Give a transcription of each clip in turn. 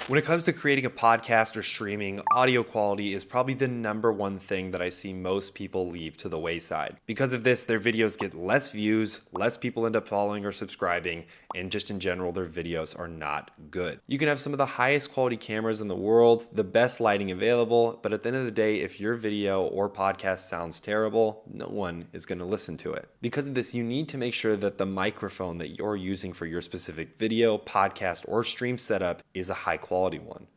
When it comes to creating a podcast or streaming, audio quality is probably the number one thing that I see most people leave to the wayside. Because of this, their videos get less views, less people end up following or subscribing, and just in general, their videos are not good. You can have some of the highest quality cameras in the world, the best lighting available, but at the end of the day, if your video or podcast sounds terrible, no one is going to listen to it. Because of this, you need to make sure that the microphone that you're using for your specific video, podcast, or stream setup is a high quality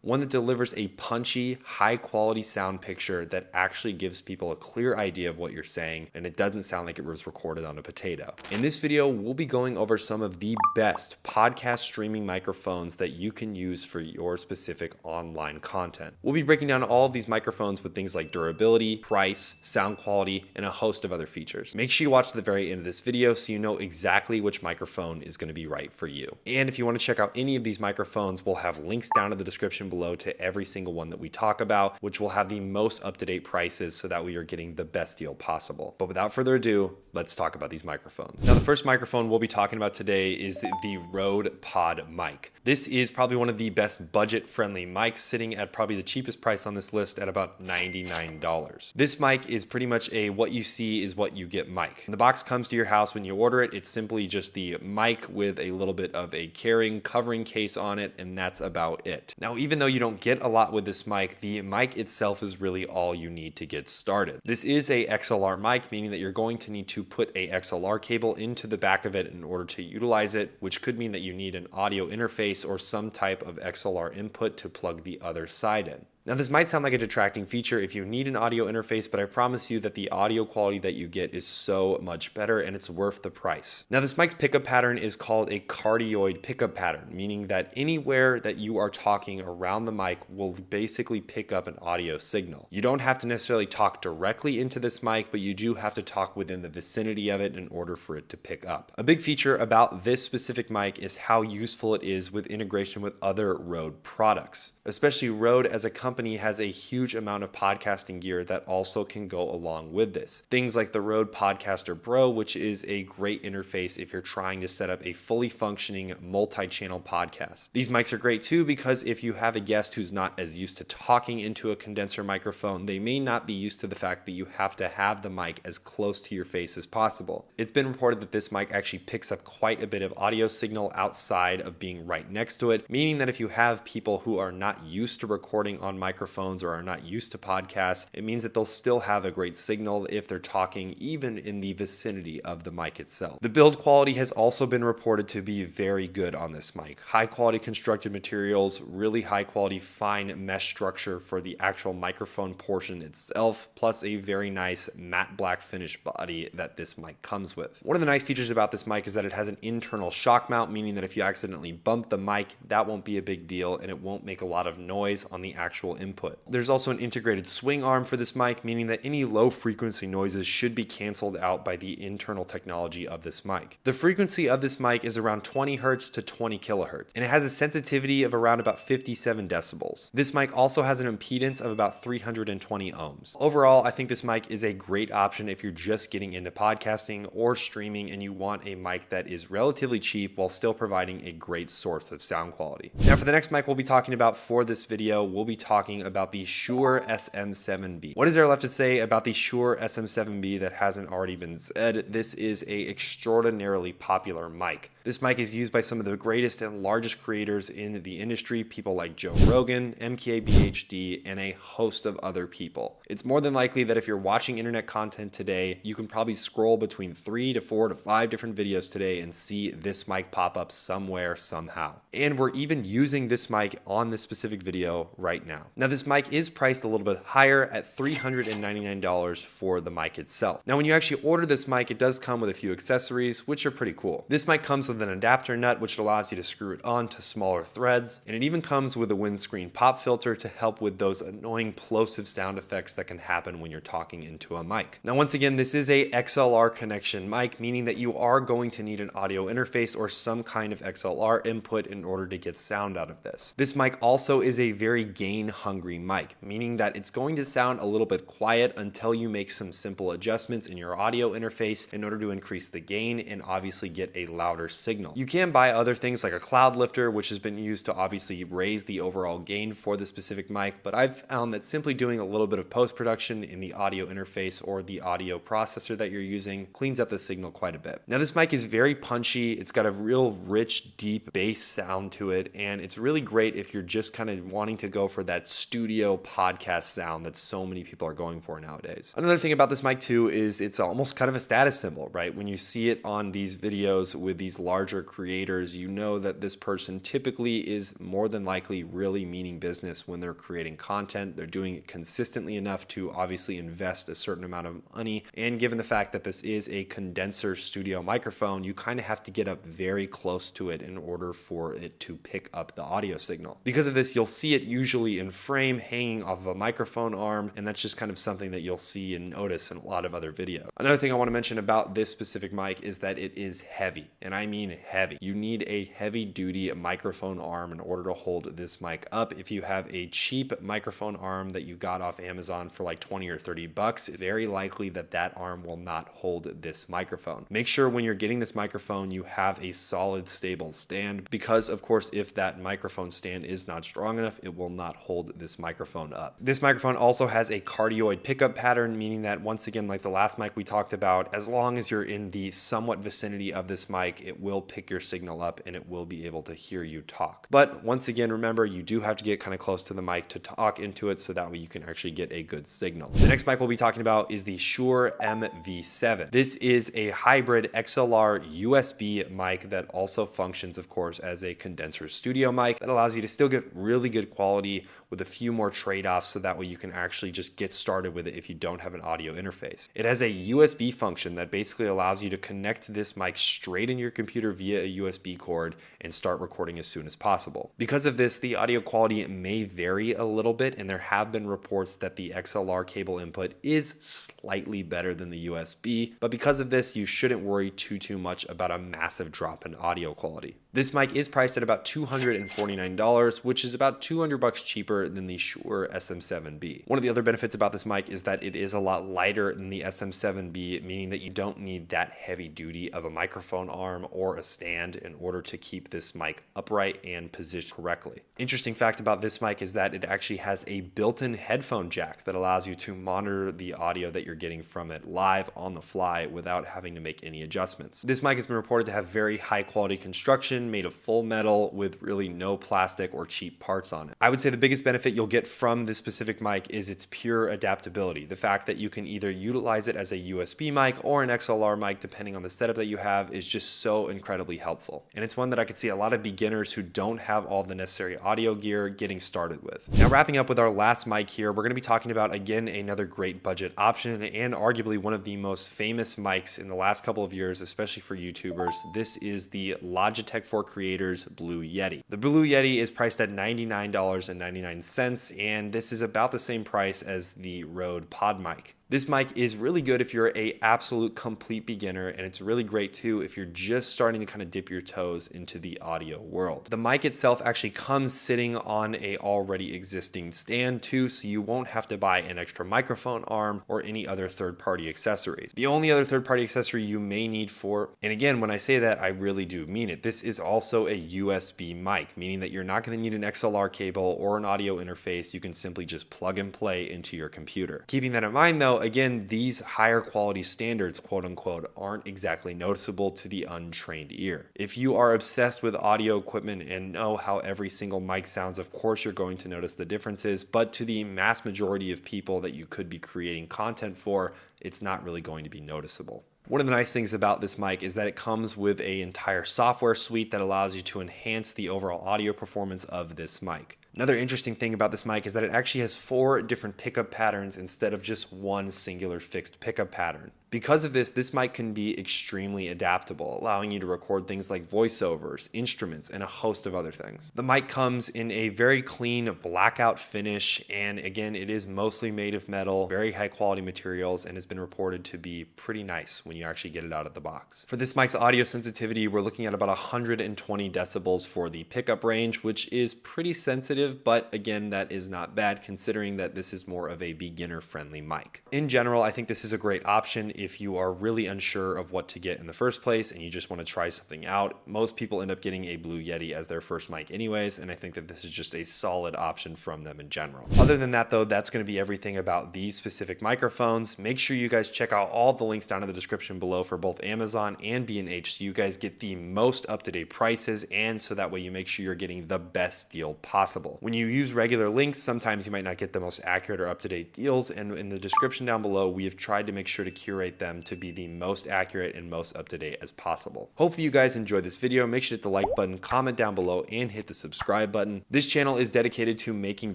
one that delivers a punchy, high quality sound picture that actually gives people a clear idea of what you're saying, and it doesn't sound like it was recorded on a potato. In this video, we'll be going over some of the best podcast streaming microphones that you can use for your specific online content. We'll be breaking down all of these microphones with things like durability, price, sound quality, and a host of other features. Make sure you watch to the very end of this video so you know exactly which microphone is going to be right for you. And if you want to check out any of these microphones, we'll have links down in the description below to every single one that we talk about, which will have the most up-to-date prices so that we are getting the best deal possible. But without further ado, let's talk about these microphones. Now, the first microphone we'll be talking about today is the Rode PodMic. This is probably one of the best budget-friendly mics, sitting at probably the cheapest price on this list at about $99. This mic is pretty much a what you see is what you get mic. The box comes to your house when you order it. It's simply just the mic with a little bit of a covering case on it, and that's about it. Now, even though you don't get a lot with this mic, the mic itself is really all you need to get started. This is a XLR mic, meaning that you're going to need to put a XLR cable into the back of it in order to utilize it, which could mean that you need an audio interface or some type of XLR input to plug the other side in. Now, this might sound like a detracting feature if you need an audio interface, but I promise you that the audio quality that you get is so much better and it's worth the price. Now, this mic's pickup pattern is called a cardioid pickup pattern, meaning that anywhere that you are talking around the mic will basically pick up an audio signal. You don't have to necessarily talk directly into this mic, but you do have to talk within the vicinity of it in order for it to pick up. A big feature about this specific mic is how useful it is with integration with other Rode products. Especially Rode as a company has a huge amount of podcasting gear that also can go along with this. Things like the Rode Podcaster Pro, which is a great interface if you're trying to set up a fully functioning multi-channel podcast. These mics are great too because if you have a guest who's not as used to talking into a condenser microphone, they may not be used to the fact that you have to have the mic as close to your face as possible. It's been reported that this mic actually picks up quite a bit of audio signal outside of being right next to it, meaning that if you have people who are not used to recording on microphones or are not used to podcasts, it means that they'll still have a great signal if they're talking even in the vicinity of the mic itself. The build quality has also been reported to be very good on this mic. High quality constructed materials, really high quality fine mesh structure for the actual microphone portion itself, plus a very nice matte black finish body that this mic comes with. One of the nice features about this mic is that it has an internal shock mount, meaning that if you accidentally bump the mic, that won't be a big deal and it won't make a lot of noise on the actual input. There's also an integrated swing arm for this mic, meaning that any low frequency noises should be canceled out by the internal technology of this mic. The frequency of this mic is around 20 Hertz to 20 kilohertz, and it has a sensitivity of around about 57 decibels. This mic also has an impedance of about 320 ohms. Overall, I think this mic is a great option if you're just getting into podcasting or streaming and you want a mic that is relatively cheap while still providing a great source of sound quality. Now, for the next mic we'll be talking about for this video, we'll be talking about the Shure SM7B. What is there left to say about the Shure SM7B that hasn't already been said? This is an extraordinarily popular mic. This mic is used by some of the greatest and largest creators in the industry, people like Joe Rogan, MKBHD, and a host of other people. It's more than likely that if you're watching internet content today, you can probably scroll between 3 to 4 to 5 different videos today and see this mic pop up somewhere, somehow. And we're even using this mic on this specific video right now. Now, this mic is priced a little bit higher at $399 for the mic itself. Now, when you actually order this mic, it does come with a few accessories, which are pretty cool. This mic comes with an adapter nut, which allows you to screw it on to smaller threads, and it even comes with a windscreen pop filter to help with those annoying plosive sound effects that can happen when you're talking into a mic. Now, once again, this is a XLR connection mic, meaning that you are going to need an audio interface or some kind of XLR input in order to get sound out of this. This mic also is a very gain hungry mic, meaning that it's going to sound a little bit quiet until you make some simple adjustments in your audio interface in order to increase the gain and obviously get a louder signal. You can buy other things like a cloud lifter, which has been used to obviously raise the overall gain for the specific mic, but I've found that simply doing a little bit of post-production in the audio interface or the audio processor that you're using cleans up the signal quite a bit. Now this mic is very punchy, it's got a real rich, deep bass sound to it, and it's really great if you're just kind of wanting to go for that studio podcast sound that so many people are going for nowadays. Another thing about this mic too is it's almost kind of a status symbol, right? When you see it on these videos with these larger creators, you know that this person typically is more than likely really meaning business when they're creating content. They're doing it consistently enough to obviously invest a certain amount of money. And given the fact that this is a condenser studio microphone, you kind of have to get up very close to it in order for it to pick up the audio signal. Because of this, you'll see it usually in frame hanging off of a microphone arm, and that's just kind of something that you'll see and notice in a lot of other videos. Another thing I want to mention about this specific mic is that it is heavy, and I mean heavy. You need a heavy duty microphone arm in order to hold this mic up. If you have a cheap microphone arm that you got off Amazon for like 20 or 30 bucks, it's very likely that that arm will not hold this microphone. Make sure when you're getting this microphone, you have a solid, stable stand, because of course, if that microphone stand is not strong enough, it will not hold this microphone up. This microphone also has a cardioid pickup pattern, meaning that once again, like the last mic we talked about, as long as you're in the somewhat vicinity of this mic, it will pick your signal up and it will be able to hear you talk. But once again, remember, you do have to get kind of close to the mic to talk into it so that way you can actually get a good signal. The next mic we'll be talking about is the Shure MV7. This is a hybrid XLR USB mic that also functions, of course, as a condenser studio mic that allows you to still get really good quality with a few more trade-offs so that way you can actually just get started with it if you don't have an audio interface. It has a USB function that basically allows you to connect this mic straight in your computer via a USB cord and start recording as soon as possible. Because of this, the audio quality may vary a little bit, and there have been reports that the XLR cable input is slightly better than the USB, but because of this, you shouldn't worry too much about a massive drop in audio quality. This mic is priced at about $249, which is about 200 bucks cheaper than the Shure SM7B. One of the other benefits about this mic is that it is a lot lighter than the SM7B, meaning that you don't need that heavy duty of a microphone arm or a stand in order to keep this mic upright and positioned correctly. Interesting fact about this mic is that it actually has a built-in headphone jack that allows you to monitor the audio that you're getting from it live on the fly without having to make any adjustments. This mic has been reported to have very high quality construction, made of full metal with really no plastic or cheap parts on it. I would say the biggest benefit you'll get from this specific mic is its pure adaptability. The fact that you can either utilize it as a USB mic or an XLR mic, depending on the setup that you have, is just so incredibly helpful. And it's one that I could see a lot of beginners who don't have all the necessary audio gear getting started with. Now, wrapping up with our last mic here, we're going to be talking about, again, another great budget option and arguably one of the most famous mics in the last couple of years, especially for YouTubers. This is the Logitech for Creators Blue Yeti. The Blue Yeti is priced at $99.99, and this is about the same price as the Rode PodMic. This mic is really good if you're a absolute complete beginner, and it's really great too if you're just starting to kind of dip your toes into the audio world. The mic itself actually comes sitting on a already existing stand too, so you won't have to buy an extra microphone arm or any other third-party accessories. The only other third-party accessory you may need for, and again, when I say that, I really do mean it, this is also a USB mic, meaning that you're not going to need an XLR cable or an audio interface. You can simply just plug and play into your computer. Keeping that in mind though, again, these higher quality standards, quote unquote, aren't exactly noticeable to the untrained ear. If you are obsessed with audio equipment and know how every single mic sounds, of course you're going to notice the differences, but to the mass majority of people that you could be creating content for, it's not really going to be noticeable. One of the nice things about this mic is that it comes with an entire software suite that allows you to enhance the overall audio performance of this mic. Another interesting thing about this mic is that it actually has 4 different pickup patterns instead of just one singular fixed pickup pattern. Because of this mic can be extremely adaptable, allowing you to record things like voiceovers, instruments, and a host of other things. The mic comes in a very clean blackout finish, and again, it is mostly made of metal, very high quality materials, and has been reported to be pretty nice when you actually get it out of the box. For this mic's audio sensitivity, we're looking at about 120 decibels for the pickup range, which is pretty sensitive sensitive, but again, that is not bad considering that this is more of a beginner-friendly mic. In general, I think this is a great option if you are really unsure of what to get in the first place and you just want to try something out. Most people end up getting a Blue Yeti as their first mic anyways, and I think that this is just a solid option from them in general. Other than that though, that's going to be everything about these specific microphones. Make sure you guys check out all the links down in the description below for both Amazon and B&H so you guys get the most up-to-date prices, and so that way you make sure you're getting the best deal possible. When you use regular links, sometimes you might not get the most accurate or up-to-date deals, and in the description down below, we have tried to make sure to curate them to be the most accurate and most up-to-date as possible. Hopefully you guys enjoyed this video. Make sure to hit the like button, comment down below, and hit the subscribe button. This channel is dedicated to making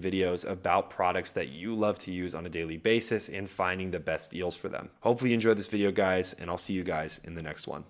videos about products that you love to use on a daily basis and finding the best deals for them. Hopefully you enjoyed this video, guys, and I'll see you guys in the next one.